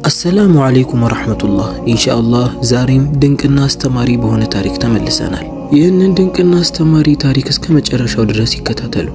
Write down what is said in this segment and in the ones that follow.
አሰላሙ አለይኩም ወራህመቱላህ። ኢንሻአላህ ዛሬም ድንቅና አስተማሪ በሆነ ታሪክ ተመልሰናል። ይህንን ድንቅና አስተማሪ ታሪክ እስከ መጨረሻው ድረስ ይከታተሉ።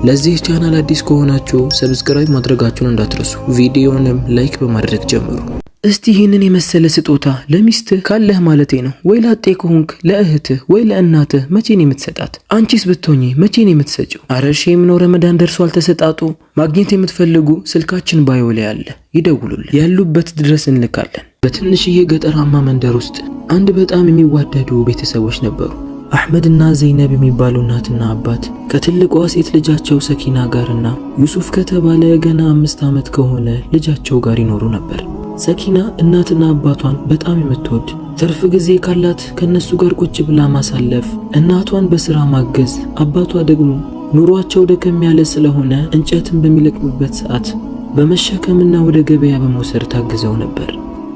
ለዚህ ቻናል አዲስ ከሆናችሁ ሰብስክራይብ ማድረጋችሁን እንዳትረሱ፣ ቪዲዮንም ላይክ በማድረግ ጀምሩ። እስቲ ይህንን የመሰለ ስጦታ ለሚስትህ ካለህ ማለቴ ነው ወይ ላጤ ከሆንክ ለእህትህ ወይ ለእናትህ መቼን የምትሰጣት? አንቺስ ብትሆኚ መቼን የምትሰጪው? አረሽ የምኖር ረመዳን ደርሷል ተሰጣጡ። ማግኘት የምትፈልጉ ስልካችን ባዮ ላይ አለ፣ ይደውሉልን፣ ያሉበት ድረስ እንልካለን። በትንሽዬ ገጠራማ መንደር ውስጥ አንድ በጣም የሚዋደዱ ቤተሰቦች ነበሩ። አህመድና ዘይነብ የሚባሉ እናትና አባት ከትልቋ ሴት ልጃቸው ሰኪና ጋርና ዩሱፍ ከተባለ ገና 5 ዓመት ከሆነ ልጃቸው ጋር ይኖሩ ነበር። ሰኪና እናትና አባቷን በጣም የምትወድ፣ ትርፍ ጊዜ ካላት ከነሱ ጋር ቁጭ ብላ ማሳለፍ፣ እናቷን በስራ ማገዝ፣ አባቷ ደግሞ ኑሯቸው ደከም ያለ ስለሆነ እንጨትን በሚለቅሙበት ሰዓት በመሸከምና ወደ ገበያ በመውሰድ ታግዘው ነበር።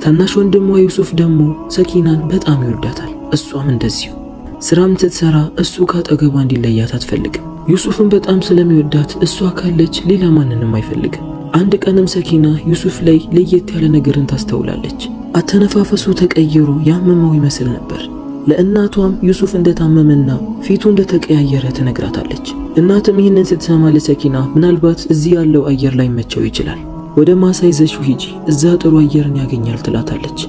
ታናሽ ወንድሟ ዩሱፍ ደግሞ ሰኪናን በጣም ይወዳታል። እሷም እንደዚሁ ስራም ስትሰራ እሱ ካጠገቧ እንዲለያት አትፈልግም። ዩሱፍን በጣም ስለሚወዳት እሷ ካለች ሌላ ማንንም አይፈልግም። አንድ ቀንም ሰኪና ዩሱፍ ላይ ለየት ያለ ነገርን ታስተውላለች። አተነፋፈሱ ተቀይሮ ያመመው ይመስል ነበር። ለእናቷም ዩሱፍ እንደታመመና ፊቱ እንደተቀያየረ ትነግራታለች። እናትም ይህንን ስትሰማ ለሰኪና ምናልባት እዚህ ያለው አየር ላይ መቸው ይችላል፣ ወደ ማሳ ይዘሽው ሂጂ፣ እዛ ጥሩ አየርን ያገኛል ትላታለች።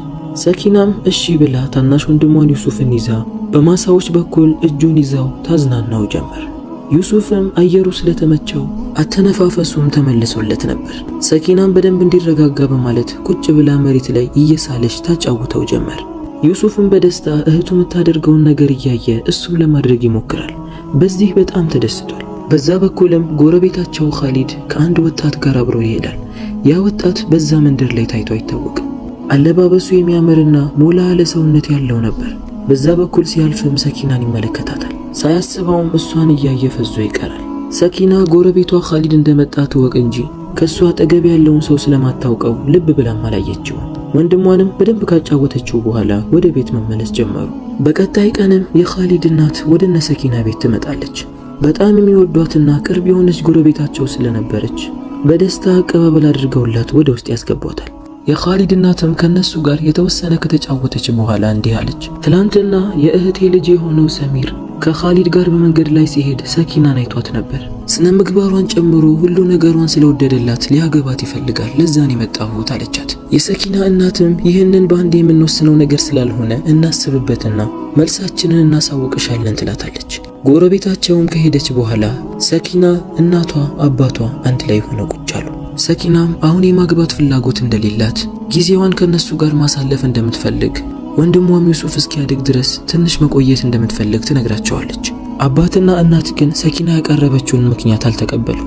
ሰኪናም እሺ ብላ ታናሽ ወንድሟን ዩሱፍን ይዛ በማሳዎች በኩል እጁን ይዛው ታዝናናው ጀመር። ዩሱፍም አየሩ ስለተመቸው አተነፋፈሱም ተመልሶለት ነበር። ሰኪናም በደንብ እንዲረጋጋ በማለት ቁጭ ብላ መሬት ላይ እየሳለች ታጫውተው ጀመር። ዩሱፍም በደስታ እህቱ የምታደርገውን ነገር እያየ እሱም ለማድረግ ይሞክራል። በዚህ በጣም ተደስቷል። በዛ በኩልም ጎረቤታቸው ኻሊድ ከአንድ ወጣት ጋር አብሮ ይሄዳል። ያ ወጣት በዛ መንደር ላይ ታይቶ አይታወቅም። አለባበሱ የሚያምርና ሞላ ያለ ሰውነት ያለው ነበር። በዛ በኩል ሲያልፍም ሰኪናን ይመለከታታል። ሳያስበውም እሷን እያየ ፈዞ ይቀራል። ሰኪና ጎረቤቷ ኻሊድ እንደመጣ ትወቅ እንጂ ከሷ አጠገብ ያለውን ሰው ስለማታውቀው ልብ ብላም አላየችውም። ወንድሟንም በደንብ ካጫወተችው በኋላ ወደ ቤት መመለስ ጀመሩ። በቀጣይ ቀንም የኻሊድ እናት ወደ ሰኪና ቤት ትመጣለች። በጣም የሚወዷትና ቅርብ የሆነች ጎረቤታቸው ስለነበረች በደስታ አቀባበል አድርገውላት ወደ ውስጥ ያስገቧታል። የኻሊድ እናትም ከነሱ ጋር የተወሰነ ከተጫወተች በኋላ እንዲህ አለች። ትላንትና የእህቴ ልጅ የሆነው ሰሚር ከኻሊድ ጋር በመንገድ ላይ ሲሄድ ሰኪናን አይቷት ነበር። ስነ ምግባሯን ጨምሮ ሁሉ ነገሯን ስለወደደላት ሊያገባት ይፈልጋል፣ ለዛን የመጣሁት አለቻት። የሰኪና እናትም ይህንን በአንድ የምንወስነው ነገር ስላልሆነ እናስብበትና መልሳችንን እናሳውቅሻለን ትላታለች። ጎረቤታቸውም ከሄደች በኋላ ሰኪና፣ እናቷ፣ አባቷ አንድ ላይ ሆነው ቁጭ አሉ። ሰኪናም አሁን የማግባት ፍላጎት እንደሌላት፣ ጊዜዋን ከነሱ ጋር ማሳለፍ እንደምትፈልግ፣ ወንድሟም ዩሱፍ እስኪያድግ ድረስ ትንሽ መቆየት እንደምትፈልግ ትነግራቸዋለች። አባትና እናት ግን ሰኪና ያቀረበችውን ምክንያት አልተቀበሉ።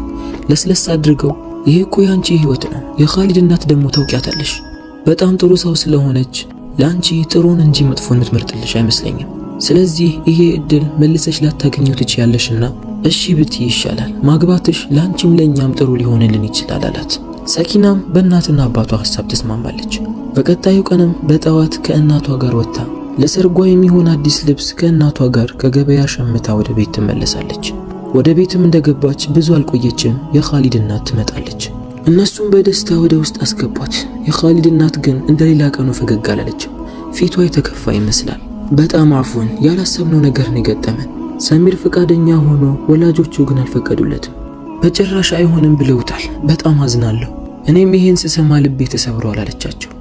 ለስለስ አድርገው ይሄ እኮ ያንቺ ህይወት ነው፣ የኻሊድ እናት ደግሞ ታውቂያታለሽ፣ በጣም ጥሩ ሰው ስለሆነች ለአንቺ ጥሩን እንጂ መጥፎን የምትመርጥልሽ አይመስለኝም። ስለዚህ ይሄ እድል መልሰሽ ላታገኘው ትችያለሽና እሺ ብትይ ይሻላል፣ ማግባትሽ ለአንቺም ለኛም ጥሩ ሊሆንልን ይችላል አላት። ሰኪናም በእናትና አባቷ ሐሳብ ተስማማለች። በቀጣዩ ቀንም በጠዋት ከእናቷ ጋር ወጥታ ለሰርጓ የሚሆን አዲስ ልብስ ከእናቷ ጋር ከገበያ ሸምታ ወደ ቤት ትመለሳለች። ወደ ቤትም እንደገባች ብዙ አልቆየችም፣ የኻሊድ እናት ትመጣለች። እነሱም በደስታ ወደ ውስጥ አስገቧት። የኻሊድ እናት ግን እንደሌላ ቀኑ ፈገግ አላለችም። ፊቷ የተከፋ ይመስላል። በጣም አፉን ያላሰብነው ነገር ነው የገጠመን። ሰሚር ፈቃደኛ ሆኖ ወላጆቹ ግን አልፈቀዱለትም። በጭራሽ አይሆንም ብለውታል። በጣም አዝናለሁ። እኔም ይሄን ስሰማ ልቤ ተሰብሯል አለቻቸው።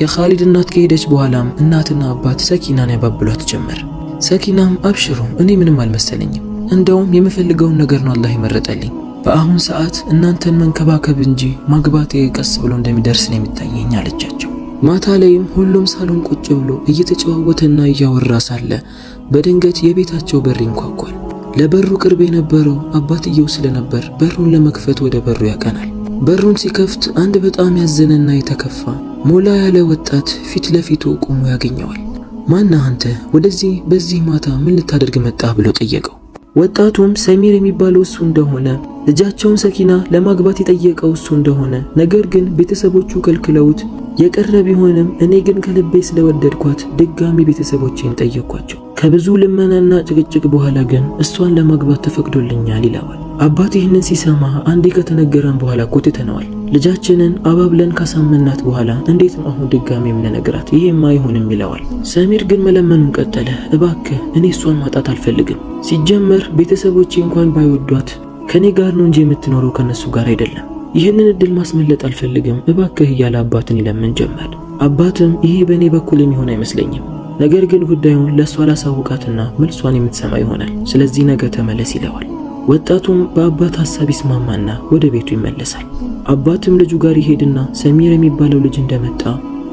የኻሊድ እናት ከሄደች በኋላም እናትና አባት ሰኪናን ያባብሏት ጀመር። ሰኪናም አብሽሩ፣ እኔ ምንም አልመሰለኝም፣ እንደውም የምፈልገውን ነገር ነው አላህ ይመረጠልኝ። በአሁን ሰዓት እናንተን መንከባከብ እንጂ ማግባት ቀስ ብሎ እንደሚደርስ ነው የሚታየኝ አለቻቸው። ማታ ላይም ሁሉም ሳሎን ቁጭ ብሎ እየተጨዋወተና እያወራ ሳለ በድንገት የቤታቸው በር ይንኳኳል። ለበሩ ቅርብ የነበረው አባትየው ስለነበር በሩን ለመክፈት ወደ በሩ ያቀናል። በሩን ሲከፍት አንድ በጣም ያዘነና የተከፋ ሞላ ያለ ወጣት ፊት ለፊቱ ቆሞ ያገኘዋል። ማነህ አንተ? ወደዚህ በዚህ ማታ ምን ልታደርግ መጣህ? ብሎ ጠየቀው። ወጣቱም ሰሚር የሚባለው እሱ እንደሆነ፣ ልጃቸውን ሰኪና ለማግባት የጠየቀው እሱ እንደሆነ፣ ነገር ግን ቤተሰቦቹ ከልክለውት የቀረ ቢሆንም እኔ ግን ከልቤ ስለወደድኳት ድጋሚ ቤተሰቦቼን ጠየቅኳቸው። ከብዙ ልመናና ጭቅጭቅ በኋላ ግን እሷን ለማግባት ተፈቅዶልኛል ይለዋል። አባት ይህንን ሲሰማ አንዴ ከተነገረን በኋላ ኮትተነዋል። ልጃችንን አባብለን ካሳመናት በኋላ እንዴት ነው አሁን ድጋሚ የምንነግራት? ይሄማ አይሆንም ይለዋል። ሰሚር ግን መለመኑን ቀጠለ። እባክህ እኔ እሷን ማጣት አልፈልግም። ሲጀመር ቤተሰቦቼ እንኳን ባይወዷት ከኔ ጋር ነው እንጂ የምትኖረው ከነሱ ጋር አይደለም። ይህንን እድል ማስመለጥ አልፈልግም እባክህ እያለ አባትን ይለምን ጀመር። አባትም ይሄ በእኔ በኩል የሚሆን አይመስለኝም፣ ነገር ግን ጉዳዩን ለእሷ ላሳውቃትና መልሷን የምትሰማ ይሆናል። ስለዚህ ነገ ተመለስ ይለዋል። ወጣቱም በአባት ሐሳብ ይስማማና ወደ ቤቱ ይመለሳል። አባትም ልጁ ጋር ይሄድና ሰሚር የሚባለው ልጅ እንደመጣ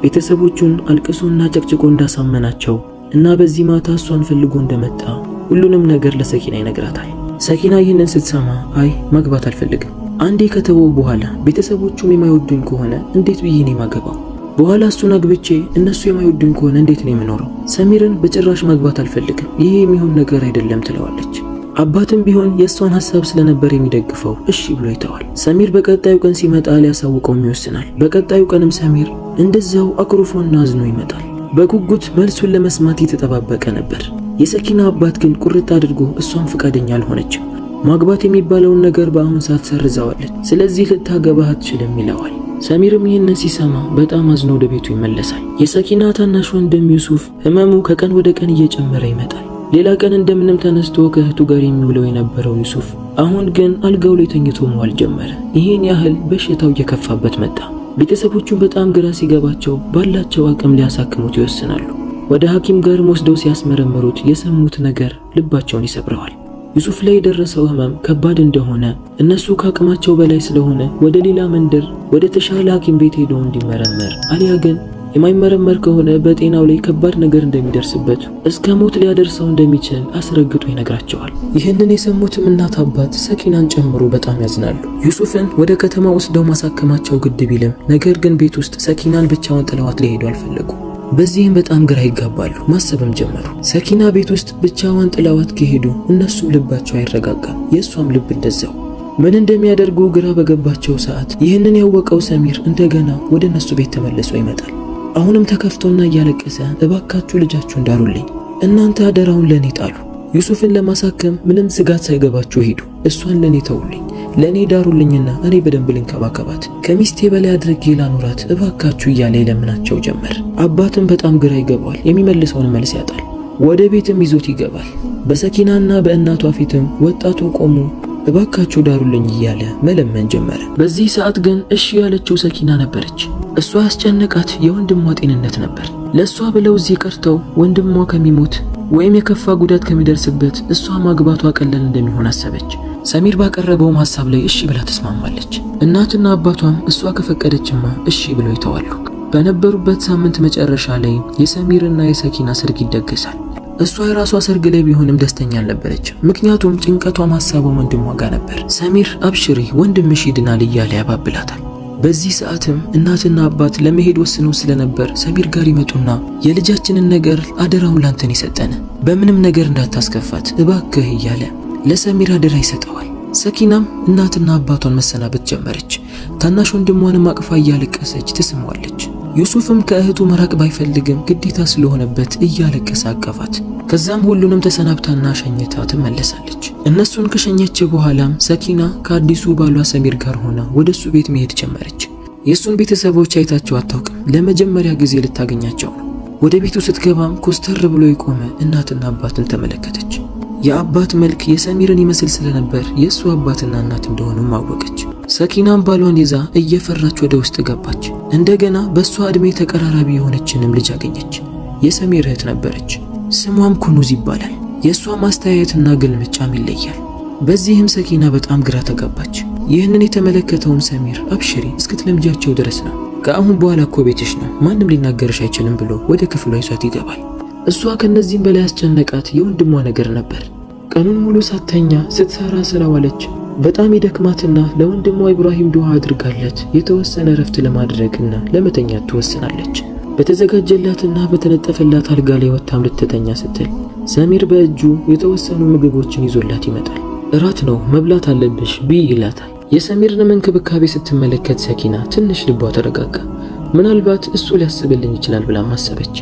ቤተሰቦቹን አልቅሶና ጨቅጭቆ እንዳሳመናቸው እና በዚህ ማታ እሷን ፈልጎ እንደመጣ ሁሉንም ነገር ለሰኪና ይነግራታል። ሰኪና ይህንን ስትሰማ አይ ማግባት አልፈልግም፣ አንዴ ከተወው በኋላ ቤተሰቦቹም የማይወዱኝ ከሆነ እንዴት ብዬ ነው ማገባው? በኋላ እሱን አግብቼ እነሱ የማይወዱኝ ከሆነ እንዴት ነው የምኖረው? ሰሚርን በጭራሽ ማግባት አልፈልግም፣ ይሄ የሚሆን ነገር አይደለም ትለዋለች። አባትም ቢሆን የእሷን ሐሳብ ስለነበር የሚደግፈው እሺ ብሎ ይተዋል። ሰሚር በቀጣዩ ቀን ሲመጣ ሊያሳውቀውም ይወስናል። በቀጣዩ ቀንም ሰሚር እንደዛው አኩርፎና አዝኖ ይመጣል። በጉጉት መልሱን ለመስማት እየተጠባበቀ ነበር። የሰኪና አባት ግን ቁርጥ አድርጎ እሷን ፈቃደኛ አልሆነችም። ማግባት የሚባለውን ነገር በአሁን ሰዓት ሰርዛዋለች። ስለዚህ ልታገባህ አትችልም ይለዋል። ሰሚርም ይህንን ሲሰማ በጣም አዝኖ ወደ ቤቱ ይመለሳል። የሰኪና ታናሽ ወንድም ዩሱፍ ህመሙ ከቀን ወደ ቀን እየጨመረ ይመጣል። ሌላ ቀን እንደምንም ተነስቶ ከእህቱ ጋር የሚውለው የነበረው ዩሱፍ አሁን ግን አልጋው ላይ ተኝቶ መዋል ጀመረ። ይህን ያህል በሽታው እየከፋበት መጣ። ቤተሰቦቹ በጣም ግራ ሲገባቸው ባላቸው አቅም ሊያሳክሙት ይወስናሉ። ወደ ሐኪም ጋር ወስደው ሲያስመረምሩት የሰሙት ነገር ልባቸውን ይሰብረዋል። ዩሱፍ ላይ የደረሰው ህመም ከባድ እንደሆነ እነሱ ከአቅማቸው በላይ ስለሆነ ወደ ሌላ መንደር ወደ ተሻለ ሐኪም ቤት ሄዶ እንዲመረመር አሊያ ግን የማይመረመር ከሆነ በጤናው ላይ ከባድ ነገር እንደሚደርስበት እስከ ሞት ሊያደርሰው እንደሚችል አስረግጦ ይነግራቸዋል። ይህንን የሰሙትም እናት አባት ሰኪናን ጨምሮ በጣም ያዝናሉ። ዩሱፍን ወደ ከተማ ወስደው ማሳከማቸው ግድ ቢልም ነገር ግን ቤት ውስጥ ሰኪናን ብቻውን ጥለዋት ሊሄዱ አልፈለጉ። በዚህም በጣም ግራ ይጋባሉ። ማሰብም ጀመሩ። ሰኪና ቤት ውስጥ ብቻዋን ጥለዋት ከሄዱ እነሱም ልባቸው አይረጋጋም፣ የእሷም ልብ እንደዛው። ምን እንደሚያደርጉ ግራ በገባቸው ሰዓት ይህንን ያወቀው ሰሚር እንደገና ወደ እነሱ ቤት ተመልሶ ይመጣል። አሁንም ተከፍቶና እያለቀሰ እባካችሁ ልጃችሁን ዳሩልኝ፣ እናንተ አደራውን ለኔ ጣሉ። ዩሱፍን ለማሳከም ምንም ስጋት ሳይገባችሁ ሄዱ። እሷን ለኔ ተውልኝ፣ ለኔ ዳሩልኝና እኔ በደንብ ልንከባከባት፣ ከሚስቴ በላይ አድርጌ ላኑራት እባካችሁ እያለ ይለምናቸው ጀመር። አባትም በጣም ግራ ይገባዋል። የሚመልሰውን መልስ ያጣል። ወደ ቤትም ይዞት ይገባል። በሰኪናና በእናቷ ፊትም ወጣቱ ቆሞ እባካችሁ ዳሩልኝ እያለ መለመን ጀመረ። በዚህ ሰዓት ግን እሺ ያለችው ሰኪና ነበረች። እሷ ያስጨነቃት የወንድሟ ጤንነት ነበር። ለሷ ብለው እዚህ ቀርተው ወንድሟ ከሚሞት ወይም የከፋ ጉዳት ከሚደርስበት እሷ ማግባቷ ቀላል እንደሚሆን አሰበች። ሰሚር ባቀረበውም ሐሳብ ላይ እሺ ብላ ተስማማለች። እናትና አባቷም እሷ ከፈቀደችማ እሺ ብለው ይተዋሉ። በነበሩበት ሳምንት መጨረሻ ላይ የሰሚርና የሰኪና ሰርግ ይደገሳል። እሷ የራሷ ሰርግ ላይ ቢሆንም ደስተኛ አልነበረችም። ምክንያቱም ጭንቀቷም ሐሳቧም ወንድሟ ጋር ነበር። ሰሚር አብሽሪ ወንድምሽ ይድናል እያለ ያባብላታል። በዚህ ሰዓትም እናትና አባት ለመሄድ ወስነው ስለነበር ሰሚር ጋር ይመጡና የልጃችንን ነገር አደራውን ላንተን ይሰጠን፣ በምንም ነገር እንዳታስከፋት እባክህ እያለ ለሰሚር አደራ ይሰጠዋል። ሰኪናም እናትና አባቷን መሰናበት ጀመረች። ታናሽ ወንድሟንም አቅፋ እያለቀሰች ትስመዋለች። ዩሱፍም ከእህቱ መራቅ ባይፈልግም ግዴታ ስለሆነበት እያለቀሰ አቀፋት። ከዛም ሁሉንም ተሰናብታና ሸኝታ ትመለሳለች። እነሱን ከሸኘች በኋላም ሰኪና ከአዲሱ ባሏ ሰሚር ጋር ሆና ወደሱ ቤት መሄድ ጀመረች። የሱን ቤተሰቦች አይታቸው አታውቅም። ለመጀመሪያ ጊዜ ልታገኛቸው ነው። ወደ ቤቱ ስትገባም ኮስተር ብሎ የቆመ እናትና አባትን ተመለከተች። የአባት መልክ የሰሚርን ይመስል ስለነበር የሱ አባትና እናት እንደሆኑም አወቀች። ሰኪናም ባሏን ይዛ እየፈራች ወደ ውስጥ ገባች። እንደገና በሷ እድሜ ተቀራራቢ የሆነችንም ልጅ አገኘች። የሰሚር እህት ነበረች። ስሟም ኩኑዝ ይባላል። የሷ ማስተያየትና ግልምጫም ይለያል። በዚህም ሰኪና በጣም ግራ ተጋባች። ይህንን የተመለከተውም ሰሚር አብሽሪ እስክትለምጃቸው ድረስ ነው፣ ከአሁን በኋላ እኮ ቤትሽ ነው፣ ማንም ሊናገርሽ አይችልም ብሎ ወደ ክፍሏ ይዟት ይገባል። እሷ ከነዚህም በላይ ያስጨነቃት የወንድሟ ነገር ነበር። ቀኑን ሙሉ ሳተኛ ስትሰራ ስለዋለች በጣም ይደክማትና ለወንድሟ ኢብራሂም ዱዓ አድርጋለት የተወሰነ ረፍት ለማድረግና ለመተኛት ትወስናለች። በተዘጋጀላትና በተነጠፈላት አልጋ ላይ ወጣም ልትተኛ ስትል ሰሚር በእጁ የተወሰኑ ምግቦችን ይዞላት ይመጣል። እራት ነው መብላት አለብሽ ቢ ይላታል። የሰሚርን እንክብካቤ ስትመለከት ሰኪና ትንሽ ልቧ ተረጋጋ። ምናልባት እሱ ሊያስብልኝ ይችላል ብላ ማሰበች።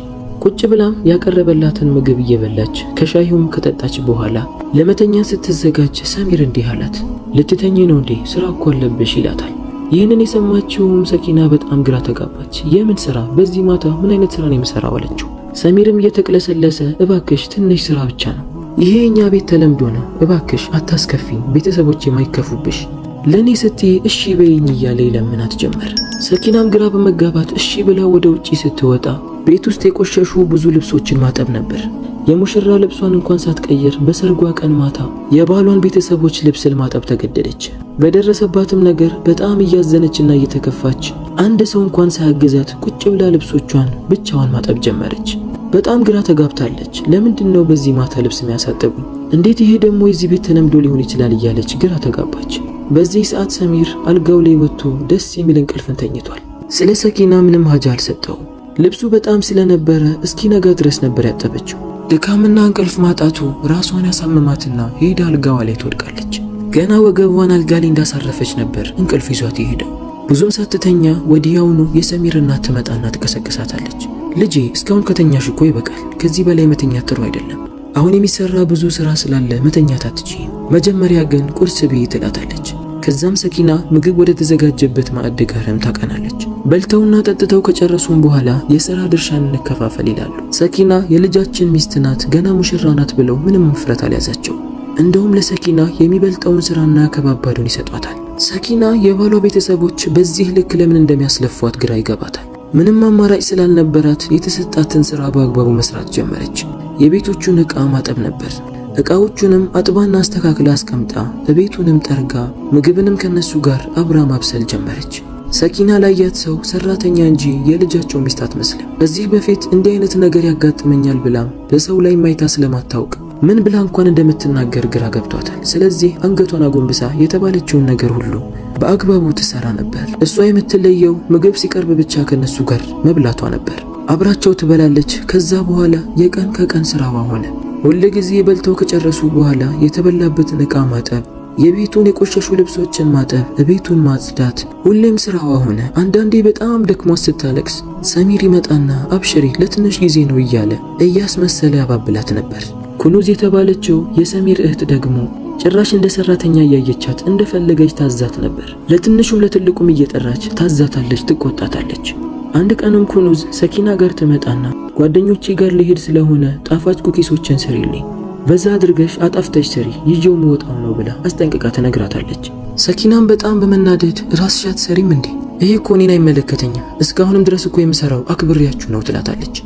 ቁጭ ብላም ያቀረበላትን ምግብ እየበላች ከሻዩም ከጠጣች በኋላ ለመተኛ ስትዘጋጅ ሰሚር እንዲህ አላት፣ ልትተኚ ነው እንዴ? ስራ እኮ አለብሽ ይላታል። ይህንን የሰማችውም ሰኪና በጣም ግራ ተጋባች። የምን ስራ? በዚህ ማታ ምን አይነት ስራ ነው የምሰራው አለችው። ሰሚርም እየተቅለሰለሰ እባክሽ ትንሽ ስራ ብቻ ነው፣ ይሄ የኛ ቤት ተለምዶ ነው፣ እባክሽ አታስከፊኝ፣ ቤተሰቦቼ የማይከፉብሽ፣ ለኔ ስትይ እሺ በይኝ እያለ ይለምናት ጀመር። ሰኪናም ግራ በመጋባት እሺ ብላ ወደ ውጪ ስትወጣ ቤት ውስጥ የቆሸሹ ብዙ ልብሶችን ማጠብ ነበር። የሙሽራ ልብሷን እንኳን ሳትቀይር በሰርጓ ቀን ማታ የባሏን ቤተሰቦች ልብስ ለማጠብ ተገደደች። በደረሰባትም ነገር በጣም እያዘነችና እየተከፋች አንድ ሰው እንኳን ሳያግዛት ቁጭ ብላ ልብሶቿን ብቻዋን ማጠብ ጀመረች። በጣም ግራ ተጋብታለች። ለምንድነው በዚህ ማታ ልብስ የሚያሳጥቡኝ? እንዴት ይሄ ደግሞ የዚህ ቤት ተለምዶ ሊሆን ይችላል እያለች ግራ ተጋባች። በዚህ ሰዓት ሰሚር አልጋው ላይ ወጥቶ ደስ የሚል እንቅልፍን ተኝቷል። ስለ ሰኪና ምንም ሀጃ አልሰጠው። ልብሱ በጣም ስለነበረ እስኪነጋ ድረስ ነበር ያጠበችው። ድካምና እንቅልፍ ማጣቱ ራሷን ያሳመማትና ሄዳ አልጋዋ ላይ ትወድቃለች። ገና ወገቧን አልጋ ላይ እንዳሳረፈች ነበር እንቅልፍ ይዟት ይሄዳው። ብዙም ሳትተኛ ወዲያውኑ የሰሚር እናት ትመጣና ትቀሰቅሳታለች። ልጄ እስካሁን ከተኛሽ እኮ ይበቃል፣ ከዚህ በላይ መተኛት ጥሩ አይደለም። አሁን የሚሰራ ብዙ ስራ ስላለ መተኛት አትችይም። መጀመሪያ ግን ቁርስ ብይ ትላታለች። ከዛም ሰኪና ምግብ ወደ ተዘጋጀበት ማዕድ ጋርም ታቀናለች። በልተውና ጠጥተው ከጨረሱም በኋላ የሥራ ድርሻን እንከፋፈል ይላሉ። ሰኪና የልጃችን ሚስት ናት፣ ገና ሙሽራ ናት ብለው ምንም መፍረት አልያዛቸው። እንደውም ለሰኪና የሚበልጠውን ስራና ከባባዱን ይሰጧታል። ሰኪና የባሏ ቤተሰቦች በዚህ ልክ ለምን እንደሚያስለፏት ግራ ይገባታል። ምንም አማራጭ ስላልነበራት የተሰጣትን ስራ በአግባቡ መስራት ጀመረች። የቤቶቹን ዕቃ ማጠብ ነበር። ዕቃዎቹንም አጥባና አስተካክላ አስቀምጣ ቤቱንም ጠርጋ ምግብንም ከነሱ ጋር አብራ ማብሰል ጀመረች። ሰኪና ላያት ሰው ሰራተኛ እንጂ የልጃቸው ሚስት አትመስልም። ከዚህ በፊት እንዲህ አይነት ነገር ያጋጥመኛል ብላም በሰው ላይ ማይታ ስለማታውቅ ምን ብላ እንኳን እንደምትናገር ግራ ገብቷታል። ስለዚህ አንገቷን አጎንብሳ የተባለችውን ነገር ሁሉ በአግባቡ ትሰራ ነበር። እሷ የምትለየው ምግብ ሲቀርብ ብቻ ከነሱ ጋር መብላቷ ነበር። አብራቸው ትበላለች። ከዛ በኋላ የቀን ከቀን ስራዋ ሆነ። ሁሉ ጊዜ በልተው ከጨረሱ በኋላ የተበላበትን ዕቃ ማጠብ፣ የቤቱን የቆሸሹ ልብሶችን ማጠብ፣ ቤቱን ማጽዳት ሁሌም ስራዋ ሆነ። አንዳንዴ በጣም ደክሟት ስታለቅስ ሰሚር ይመጣና አብሽሪ ለትንሽ ጊዜ ነው እያለ እያስመሰለ ያባብላት ነበር። ኩኑዝ የተባለችው የሰሚር እህት ደግሞ ጭራሽ እንደ ሰራተኛ እያየቻት እንደፈለገች ታዛት ነበር። ለትንሹም ለትልቁም እየጠራች ታዛታለች፣ ትቆጣታለች። አንድ ቀንም ኩኑዝ ሰኪና ጋር ትመጣና ጓደኞቼ ጋር ልሄድ ስለሆነ ጣፋጭ ኩኪሶችን ስሪልኝ፣ በዛ አድርገሽ አጣፍተሽ ስሪ፣ ይዤው መውጣው ነው ብላ አስጠንቅቃ ትነግራታለች። ሰኪናም በጣም በመናደድ ራስሽ አትሰሪም እንዴ? ይሄ እኮ እኔን አይመለከተኝም፣ እስካሁንም ድረስ እኮ የምሰራው አክብሬያችሁ ነው ትላታለች።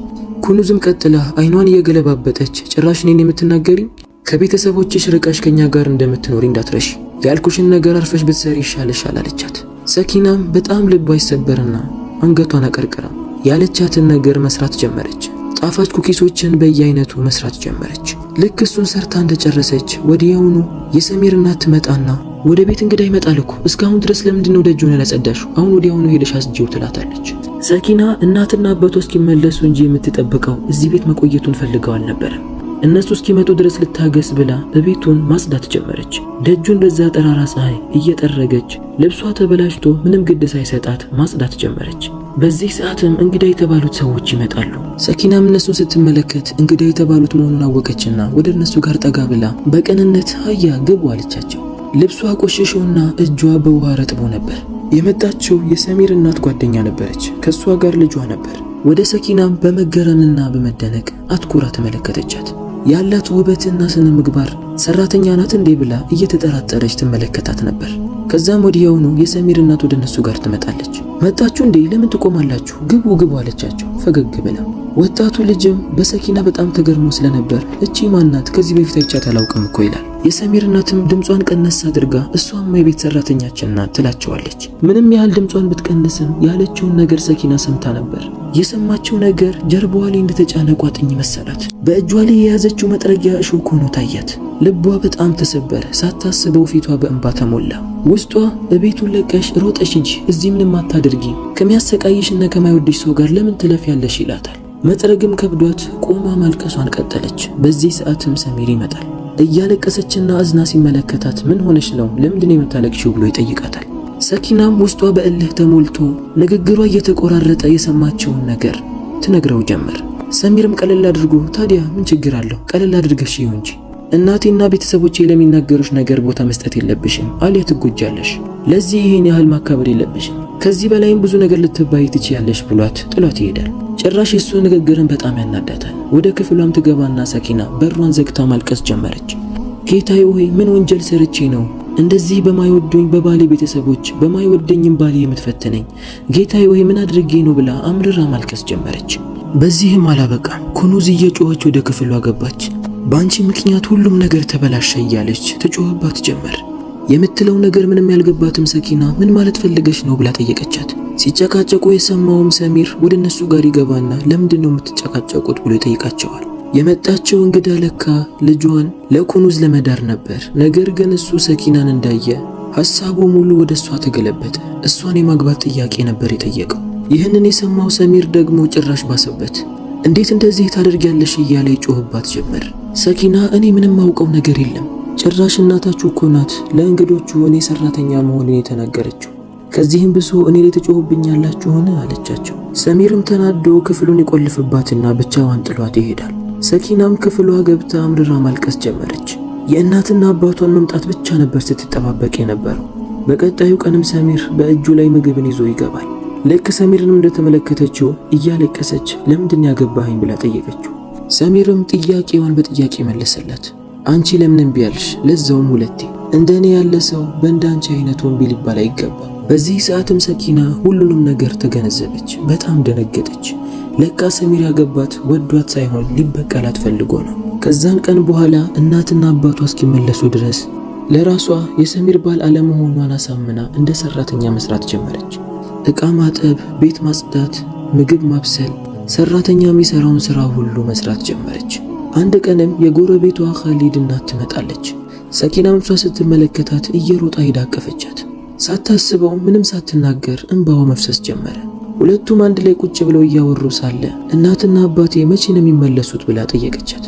ኩኑዝም ቀጥላ አይኗን እየገለባበጠች ጭራሽ እኔን የምትናገሪኝ? ከቤተሰቦችሽ ርቀሽ ከኛ ጋር እንደምትኖሪ እንዳትረሺ፣ ያልኩሽን ነገር አርፈሽ ብትሰሪ ይሻልሻል አለቻት። ሰኪናም በጣም ልቧ ይሰበርና አንገቷን አቀርቅራ ያለቻትን ነገር መስራት ጀመረች። ጣፋጭ ኩኪሶችን በየአይነቱ መስራት ጀመረች። ልክ እሱን ሰርታ እንደጨረሰች ወዲያውኑ የሰሚር እናት ትመጣና ወደ ቤት እንግዳ ይመጣል እኮ እስካሁን ድረስ ለምንድነው ደጁን ያላጸዳሽው? አሁን ወዲያውኑ ሄደሽ አስጂው ትላታለች። ሰኪና እናትና አባቷ እስኪመለሱ እንጂ የምትጠብቀው እዚህ ቤት መቆየቱን ፈልገው አልነበረም። እነሱ እስኪመጡ ድረስ ልታገስ ብላ ቤቱን ማጽዳት ጀመረች። ደጁን በዛ ጠራራ ፀሐይ እየጠረገች ልብሷ ተበላሽቶ ምንም ግድ ሳይሰጣት ማጽዳት ጀመረች። በዚህ ሰዓትም እንግዳ የተባሉት ሰዎች ይመጣሉ። ሰኪናም እነሱን ስትመለከት እንግዳ የተባሉት መሆኑን አወቀችና ወደ እነሱ ጋር ጠጋ ብላ በቅንነት አያ ግቡ አለቻቸው። ልብሷ ቆሽሾና እጇ በውሃ ረጥቦ ነበር። የመጣችው የሰሚር እናት ጓደኛ ነበረች። ከሷ ጋር ልጇ ነበር። ወደ ሰኪናም በመገረምና በመደነቅ አትኩራ ተመለከተቻት። ያላት ውበትና ስነ ምግባር ሰራተኛ ናት እንዴ ብላ እየተጠራጠረች ትመለከታት ነበር። ከዛም ወዲያውኑ የሰሚር እናት ወደ እነሱ ጋር ትመጣለች። መጣችሁ እንዴ? ለምን ትቆማላችሁ? ግቡ ግቡ አለቻቸው ፈገግ ብላ። ወጣቱ ልጅም በሰኪና በጣም ተገርሞ ስለነበር እቺ ማናት? ከዚህ በፊት አይቻት አላውቅም እኮ ይላል። የሰሚር እናትም ድምጿን ቀነስ አድርጋ እሷም የቤት ሰራተኛችን ናት ትላቸዋለች። ምንም ያህል ድምጿን ብትቀንስም ያለችውን ነገር ሰኪና ሰምታ ነበር። የሰማችው ነገር ጀርባዋ ላይ እንደተጫነ ቋጥኝ መሰላት። በእጇ ላይ የያዘችው መጥረጊያ እሾክ ሆኖ ታያት። ልቧ በጣም ተሰበረ። ሳታስበው ፊቷ በእንባ ተሞላ። ውስጧ ቤቱን ለቀሽ ሮጠሽ ሂጂ፣ እዚህ ምንም አታድርጊ፣ ከሚያሰቃይሽና ከማይወድሽ ሰው ጋር ለምን ትለፊያለሽ ይላታል። መጥረግም ከብዷት ቆማ ማልቀሷን ቀጠለች። በዚህ ሰዓትም ሰሚር ይመጣል። እያለቀሰችና አዝና ሲመለከታት ምን ሆነሽ ነው? ለምንድነው የምታለቅሺው ብሎ ይጠይቃታል። ሰኪናም ውስጧ በእልህ ተሞልቶ ንግግሯ እየተቆራረጠ የሰማችውን ነገር ትነግረው ጀመር። ሰሚርም ቀለል አድርጎ ታዲያ ምን ችግር አለው? ቀለል አድርገሽ ይሁን እንጂ እናቴና ቤተሰቦቼ ለሚናገሩሽ ነገር ቦታ መስጠት የለብሽም፣ አሊያ ትጎጃለሽ። ለዚህ ይሄን ያህል ማካበር የለብሽም። ከዚህ በላይም ብዙ ነገር ልትባይ ትችያለሽ ብሏት ጥሏት ይሄዳል። ጭራሽ የሱ ንግግርን በጣም ያናዳታል። ወደ ክፍሏም ትገባና ሰኪና በሯን ዘግታ ማልቀስ ጀመረች። ጌታዬ ሆይ ምን ወንጀል ሰርቼ ነው እንደዚህ በማይወዱኝ በባሌ ቤተሰቦች በማይወደኝም ባሌ የምትፈተነኝ? ጌታዬ ሆይ ምን አድርጌ ነው ብላ አምርራ ማልቀስ ጀመረች። በዚህም አላበቃም። ኩኑዝ እየጮኸች ወደ ክፍሏ ገባች። በአንቺ ምክንያት ሁሉም ነገር ተበላሸ እያለች ትጮህባት ጀመር። የምትለው ነገር ምንም ያልገባትም ሰኪና ምን ማለት ፈልገሽ ነው ብላ ጠየቀቻት። ሲጨቃጨቁ የሰማውም ሰሚር ወደ እነሱ ጋር ይገባና ለምንድነው የምትጨቃጨቁት ብሎ ይጠይቃቸዋል። የመጣችው እንግዳ ለካ ልጇን ለኩኑዝ ለመዳር ነበር። ነገር ግን እሱ ሰኪናን እንዳየ ሐሳቡ ሙሉ ወደ እሷ ተገለበጠ። እሷን የማግባት ጥያቄ ነበር የጠየቀው። ይህንን የሰማው ሰሚር ደግሞ ጭራሽ ባሰበት። እንዴት እንደዚህ ታደርጊያለሽ እያለ ይጮህባት ጀመር። ሰኪና እኔ ምንም ማውቀው ነገር የለም፣ ጭራሽ እናታችሁ እኮ ናት ለእንግዶቹ እኔ ሰራተኛ መሆኔን የተናገረችው። ከዚህም ብሶ እኔ ላይ ትጮህብኛላችሁን አለቻቸው። ሰሚርም ተናዶ ክፍሉን ይቆልፍባትና ብቻዋን ጥሏት ይሄዳል። ሰኪናም ክፍሏ ገብታ አምርራ ማልቀስ ጀመረች። የእናትና አባቷን መምጣት ብቻ ነበር ስትጠባበቅ የነበረው። በቀጣዩ ቀንም ሰሚር በእጁ ላይ ምግብን ይዞ ይገባል። ልክ ሰሚርንም እንደተመለከተችው እያለቀሰች ለምንድን ያገባኸኝ ብላ ጠየቀችው። ሰሚርም ጥያቄዋን በጥያቄ መለሰላት። አንቺ ለምን እምቢ አልሽ? ለዛውም ሁለቴ። እንደኔ ያለ ሰው በእንዳንቺ አይነት ወንቢ ሊባል አይገባም። በዚህ ሰዓትም ሰኪና ሁሉንም ነገር ተገነዘበች። በጣም ደነገጠች። ለካ ሰሚር ያገባት ወዷት ሳይሆን ሊበቀላት ፈልጎ ነው። ከዛን ቀን በኋላ እናትና አባቷ እስኪመለሱ ድረስ ለራሷ የሰሚር ባል አለመሆኗን አሳምና እንደ ሰራተኛ መስራት ጀመረች። ዕቃ ማጠብ፣ ቤት ማጽዳት፣ ምግብ ማብሰል፣ ሰራተኛ የሚሰራውን ስራ ሁሉ መስራት ጀመረች። አንድ ቀንም የጎረቤቷ ኻሊድ እናት ትመጣለች። ሰኪናም እሷ ስትመለከታት እየሮጣ ሄዳ አቀፈቻት። ሳታስበው ምንም ሳትናገር እንባዋ መፍሰስ ጀመረ። ሁለቱም አንድ ላይ ቁጭ ብለው እያወሩ ሳለ እናትና አባቴ መቼ ነው የሚመለሱት ብላ ጠየቀቻት።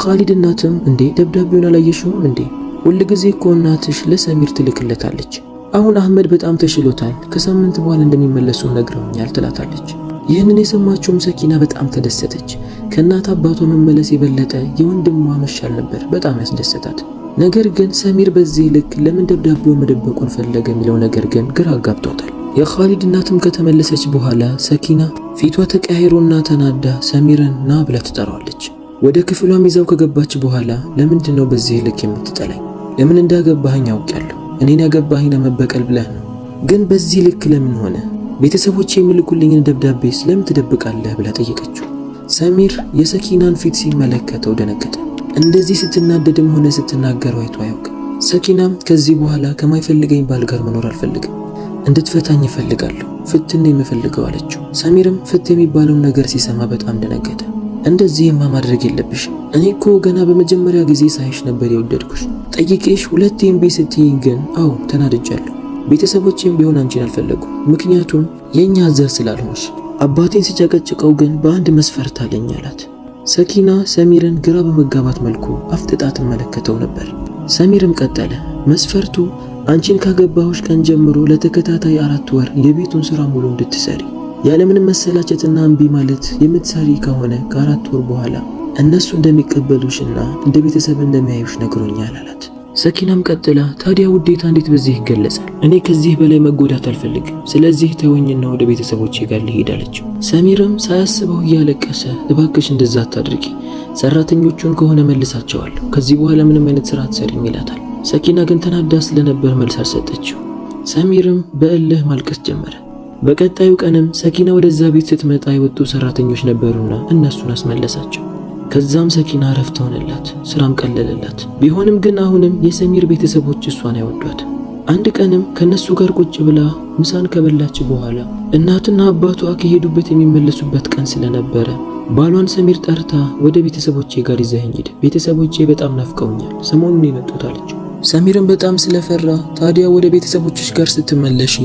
ኻሊድ እናትም እንዴ ደብዳቤውን አላየሽውም እንዴ? ሁል ጊዜ እኮ እናትሽ ለሰሚር ትልክለታለች። አሁን አህመድ በጣም ተሽሎታል፣ ከሳምንት በኋላ እንደሚመለሱ ነግረውኛል ትላታለች። ይህንን የሰማችውም ሰኪና በጣም ተደሰተች። ከእናት አባቷ መመለስ የበለጠ የወንድሟ መሻል ነበር በጣም ያስደሰታት። ነገር ግን ሰሚር በዚህ ልክ ለምን ደብዳቤውን መደበቁን ፈለገ የሚለው ነገር ግን ግራ አጋብቷታል። የኻሊድ እናትም ከተመለሰች በኋላ ሰኪና ፊቷ ተቀያይሮና ተናዳ ሰሚርን ና ብላ ትጠራዋለች። ወደ ክፍሏም ይዛው ከገባች በኋላ ለምንድን ነው በዚህ ልክ የምትጠላኝ? ለምን እንዳገባኸኝ አውቃለሁ። እኔን ያገባኸኝ ለመበቀል ብለህ ነው። ግን በዚህ ልክ ለምን ሆነ? ቤተሰቦቼ የሚልኩልኝን ደብዳቤስ ለምን ትደብቃለህ ብላ ጠየቀችው። ሰሚር የሰኪናን ፊት ሲመለከተው ደነገጠ። እንደዚህ ስትናደድም ሆነ ስትናገረው አይቶ አያውቅም። ሰኪናም ከዚህ በኋላ ከማይፈልገኝ ባል ጋር መኖር አልፈልግም፣ እንድትፈታኝ እፈልጋለሁ፣ ፍትን የምፈልገው አለችው። ሰሚርም ፍት የሚባለውን ነገር ሲሰማ በጣም ደነገጠ። እንደዚህማ ማድረግ የለብሽም። እኔ እኮ ገና በመጀመሪያ ጊዜ ሳይሽ ነበር የወደድኩሽ። ጠይቄሽ ሁለቴ እምቢ ስትይኝ ግን አዎ ተናድጃለሁ። ቤተሰቦቼም ቢሆን አንቺን አልፈለጉም፣ ምክንያቱም የኛ ዘር ስላልሆንሽ። አባቴን ሲጨቀጭቀው ግን በአንድ መስፈርት አለኝ አላት። ሰኪና ሰሚርን ግራ በመጋባት መልኩ አፍጥጣ ትመለከተው ነበር። ሰሚርም ቀጠለ። መስፈርቱ አንቺን ካገባሁሽ ቀን ጀምሮ ለተከታታይ 4 ወር የቤቱን ስራ ሙሉ እንድትሰሪ፣ ያለምንም መሰላቸትና እምቢ ማለት የምትሰሪ ከሆነ ከ4 ወር በኋላ እነሱ እንደሚቀበሉሽና እንደ ቤተሰብ እንደሚያዩሽ ነግሮኛል አላት። ሰኪናም ቀጥላ ታዲያ ውዴታ እንዴት በዚህ ይገለጻል? እኔ ከዚህ በላይ መጎዳት አልፈልግም፣ ስለዚህ ተወኝና ወደ ቤተሰቦቼ ጋር ልሄድ አለችው። ሰሚርም ሳያስበው እያለቀሰ እባክሽ እንደዛ አታድርጊ፣ ሰራተኞቹን ከሆነ መልሳቸዋለሁ፣ ከዚህ በኋላ ምንም አይነት ስራ አትሰሪም ይላታል። ሰኪና ግን ተናዳ ስለነበር መልስ አልሰጠችው። ሰሚርም በእልህ ማልቀስ ጀመረ። በቀጣዩ ቀንም ሰኪና ወደዛ ቤት ስትመጣ የወጡ ሰራተኞች ነበሩና እነሱን አስመለሳቸው። ከዛም ሰኪና ረፍት ሆነላት፣ ስራም ቀለለላት። ቢሆንም ግን አሁንም የሰሚር ቤተሰቦች እሷን አይወዷት። አንድ ቀንም ከነሱ ጋር ቁጭ ብላ ምሳን ከበላች በኋላ እናትና አባቷ ከሄዱበት የሚመለሱበት ቀን ስለነበረ ባሏን ሰሚር ጠርታ ወደ ቤተሰቦቼ ጋር ይዘኸኝ ሂድ፣ ቤተሰቦቼ በጣም ናፍቀውኛል፣ ሰሞኑን የመጡት አለችው። ሰሚርም በጣም ስለፈራ ታዲያ ወደ ቤተሰቦችሽ ጋር ስትመለሺ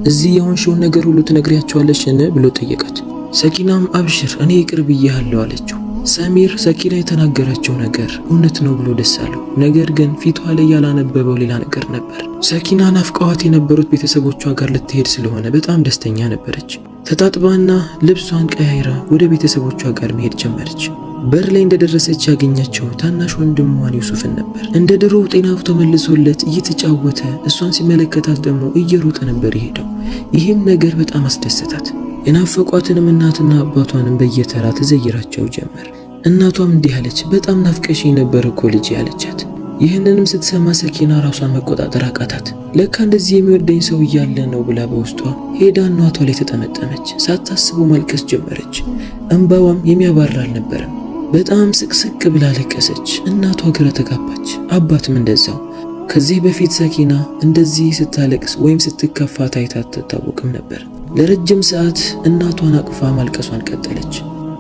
እዚህ የሆንሽውን ነገር ሁሉ ትነግሪያቸዋለሽን ብሎ ጠየቃት። ሰኪናም አብሽር እኔ ይቅር ብዬሃለሁ አለችው። ሰሚር ሰኪና የተናገረችው ነገር እውነት ነው ብሎ ደስ አለው። ነገር ግን ፊቷ ላይ ያላነበበው ሌላ ነገር ነበር። ሰኪና ናፍቀዋት የነበሩት ቤተሰቦቿ ጋር ልትሄድ ስለሆነ በጣም ደስተኛ ነበረች። ተጣጥባና ልብሷን ቀያይራ ወደ ቤተሰቦቿ ጋር መሄድ ጀመረች። በር ላይ እንደደረሰች ያገኛቸው ታናሽ ወንድሟን ዩሱፍን ነበር። እንደ ድሮ ጤናው ተመልሶለት እየተጫወተ እሷን ሲመለከታት ደግሞ እየሮጠ ነበር የሄደው። ይህም ነገር በጣም አስደሰታት። የናፈቋትንም እናትና አባቷንም በየተራ ትዘይራቸው ጀመር። እናቷም እንዲህ አለች፣ በጣም ናፍቀሽኝ ነበር እኮ ልጄ አለቻት። ይህንንም ስትሰማ ሰኪና ራሷን መቆጣጠር አቃታት። ለካ እንደዚህ የሚወደኝ ሰው እያለ ነው ብላ በውስጧ ሄዳ እናቷ ላይ ተጠመጠመች። ሳታስበው ማልቀስ ጀመረች። እንባዋም የሚያባራ አልነበረም። በጣም ስቅስቅ ብላ ለቀሰች። እናቷ ግራ ተጋባች፣ አባትም እንደዛው። ከዚህ በፊት ሰኪና እንደዚህ ስታለቅስ ወይም ስትከፋ ታይታ አትታወቅም ነበር። ለረጅም ሰዓት እናቷን አቅፋ ማልቀሷን ቀጠለች።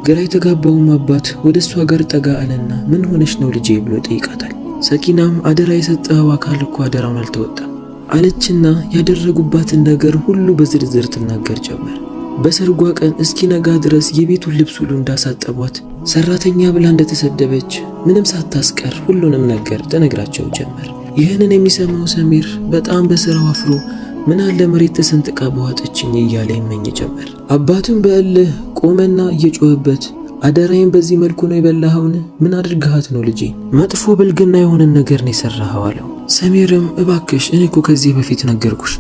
ግራ የተጋባውም አባት ወደ እሷ ጋር ጠጋ አለና ምን ሆነሽ ነው ልጄ ብሎ ጠይቃታል። ሰኪናም አደራ የሰጠኸው አካል እኮ አደራውን አልተወጣም አለችና ያደረጉባትን ነገር ሁሉ በዝርዝር ትናገር ጀመር። በሰርጓ ቀን እስኪነጋ ድረስ የቤቱን ልብስ ሁሉ እንዳሳጠቧት፣ ሰራተኛ ብላ እንደተሰደበች ምንም ሳታስቀር ሁሉንም ነገር ተነግራቸው ጀመር። ይህንን የሚሰማው ሰሚር በጣም በስራው አፍሮ ምን አለ መሬት ተሰንጥቃ በዋጠችኝ እያለ ይመኝ ጀመር። አባቱም በእልህ ቆመና እየጮህበት አደራዬን በዚህ መልኩ ነው የበላኸውን? ምን አድርገሃት ነው ልጄ? መጥፎ ብልግና የሆነን ነገር ነው የሰራኸው አለው። ሰሚርም እባክሽ እኔ እኮ ከዚህ በፊት ነገርኩሽ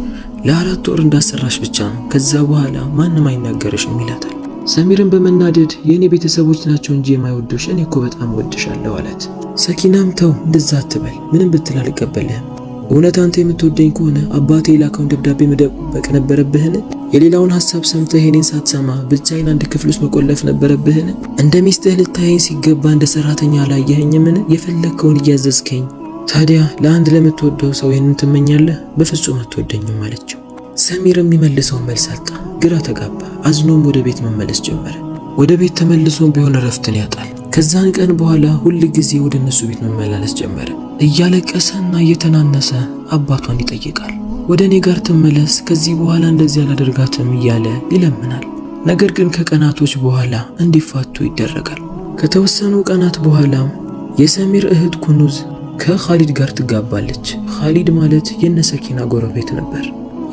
ለ4 ወር እንዳሰራሽ ብቻ ነው፣ ከዛ በኋላ ማንም አይናገርሽም ይላታል። ሰሚርም በመናደድ የኔ ቤተሰቦች ናቸው እንጂ የማይወዱሽ፣ እኔ እኮ በጣም ወድሻለሁ አላት። ሰኪናም ተው እንደዛ አትበል፣ ምንም ብትል አልቀበልህም። እውነት አንተ የምትወደኝ ከሆነ አባቴ የላከውን ደብዳቤ መደበቅ ነበረብህን? የሌላውን ሐሳብ ሰምተህ እኔን ሳትሰማ ብቻዬን አንድ ክፍል ውስጥ መቆለፍ ነበረብህን? እንደ ሚስትህ ልታየኝ ሲገባ እንደ ሰራተኛ አላየኸኝምን? የፈለግከውን እያዘዝከኝ። ታዲያ ለአንድ ለምትወደው ሰው ይህንን ትመኛለህ? በፍጹም አትወደኝም አለችው። ሰሚር የሚመልሰውን መልስ አጣ፣ ግራ ተጋባ። አዝኖም ወደ ቤት መመለስ ጀመረ። ወደ ቤት ተመልሶም ቢሆን እረፍትን ያጣል። ከዛን ቀን በኋላ ሁል ጊዜ ወደ እነሱ ቤት መመላለስ ጀመረ። እያለቀሰና እየተናነሰ አባቷን ይጠይቃል። ወደ እኔ ጋር ትመለስ፣ ከዚህ በኋላ እንደዚህ አላደርጋትም እያለ ይለምናል። ነገር ግን ከቀናቶች በኋላ እንዲፋቱ ይደረጋል። ከተወሰኑ ቀናት በኋላም የሰሚር እህት ኩኑዝ ከኻሊድ ጋር ትጋባለች። ኻሊድ ማለት የነሰኪና ጎረቤት ነበር።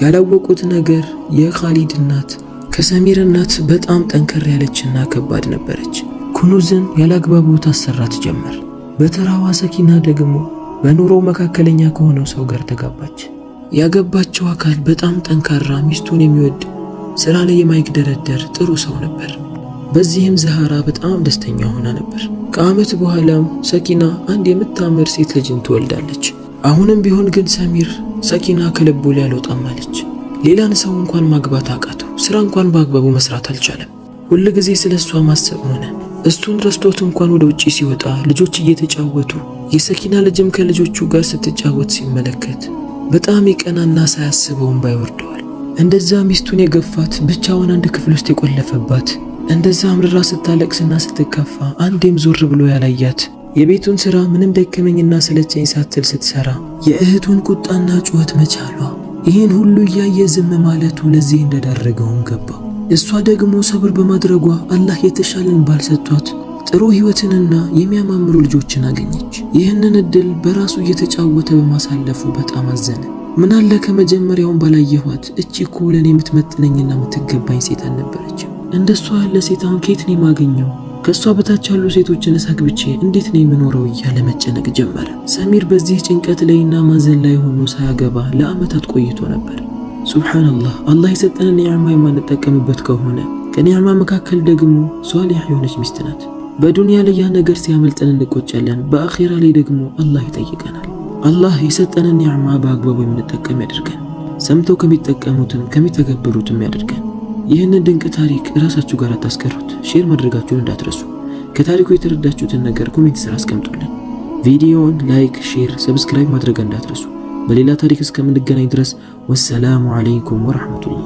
ያላወቁት ነገር የኻሊድ እናት ከሰሚር እናት በጣም ጠንከር ያለችና ከባድ ነበረች። ኩኑዝን ያላግባቡ ታሰራት ጀመር። በተራዋ ሰኪና ደግሞ በኑሮ መካከለኛ ከሆነው ሰው ጋር ተጋባች። ያገባቸው አካል በጣም ጠንካራ፣ ሚስቱን የሚወድ፣ ስራ ላይ የማይግደረደር ጥሩ ሰው ነበር። በዚህም ዛህራ በጣም ደስተኛ ሆና ነበር። ከዓመት በኋላም ሰኪና አንድ የምታምር ሴት ልጅን ትወልዳለች። አሁንም ቢሆን ግን ሰሚር ሰኪና ከልቡ ላይ አልወጣም አለች። ሌላን ሰው እንኳን ማግባት አቃተው። ስራ እንኳን በአግባቡ መስራት አልቻለም። ሁል ጊዜ ስለሷ ማሰብ ሆነ። እሱን ረስቶት እንኳን ወደ ውጪ ሲወጣ ልጆች እየተጫወቱ የሰኪና ልጅም ከልጆቹ ጋር ስትጫወት ሲመለከት በጣም የቀናና ሳያስበውን ባይወርደዋል። እንደዛ ሚስቱን የገፋት፣ ብቻዋን አንድ ክፍል ውስጥ የቆለፈባት፣ እንደዛ አምርራ ስታለቅስና ስትከፋ አንዴም ዞር ብሎ ያላያት፣ የቤቱን ስራ ምንም ደከመኝና ሰለቸኝ ሳትል ስትሰራ የእህቱን ቁጣና ጩኸት መቻሏ፣ ይህን ሁሉ እያየ ዝም ማለቱ ለዚህ እንደዳረገውም ገባው። እሷ ደግሞ ሰብር በማድረጓ አላህ የተሻለን ባል ሰጥቷት ጥሩ ህይወትንና የሚያማምሩ ልጆችን አገኘች። ይህንን እድል በራሱ እየተጫወተ በማሳለፉ በጣም አዘነ። ምን አለ ከመጀመሪያውን ባላየኋት፣ እቺ እኮ ለኔ የምትመጥነኝና የምትገባኝ ሴት አልነበረችም። እንደሷ ያለ ሴት አሁን ከየት ነው የማገኘው? ከሷ በታች ያሉ ሴቶችን አግብቼ እንዴት ነው የምኖረው እያለ መጨነቅ ጀመረ። ሰሚር በዚህ ጭንቀት ላይና ማዘን ላይ ሆኖ ሳያገባ ለአመታት ቆይቶ ነበር። ሱብሃንአላህ፣ አላህ የሰጠንን ኒዕማ የማንጠቀምበት ከሆነ ከኒዕማ መካከል ደግሞ ሷሊህ የሆነች ሚስት ናት። በዱንያ ላይ ያ ነገር ሲያመልጠን እንቆጫለን፣ በአኺራ ላይ ደግሞ አላህ ይጠይቀናል። አላህ የሰጠንን ኒዕማ በአግባቡ የምንጠቀም ያድርገን፣ ሰምተው ከሚጠቀሙትም ከሚተገብሩትም ያድርገን። ይህንን ድንቅ ታሪክ ራሳችሁ ጋር አታስቀሩት፣ ሼር ማድረጋችሁን እንዳትረሱ። ከታሪኩ የተረዳችሁትን ነገር ኮሜንት ስራ አስቀምጡልን። ቪዲዮውን ላይክ፣ ሼር፣ ሰብስክራይብ ማድረግ እንዳትረሱ። በሌላ ታሪክ እስከምንገናኝ ድረስ ወሰላሙ አለይኩም ወራህመቱላህ።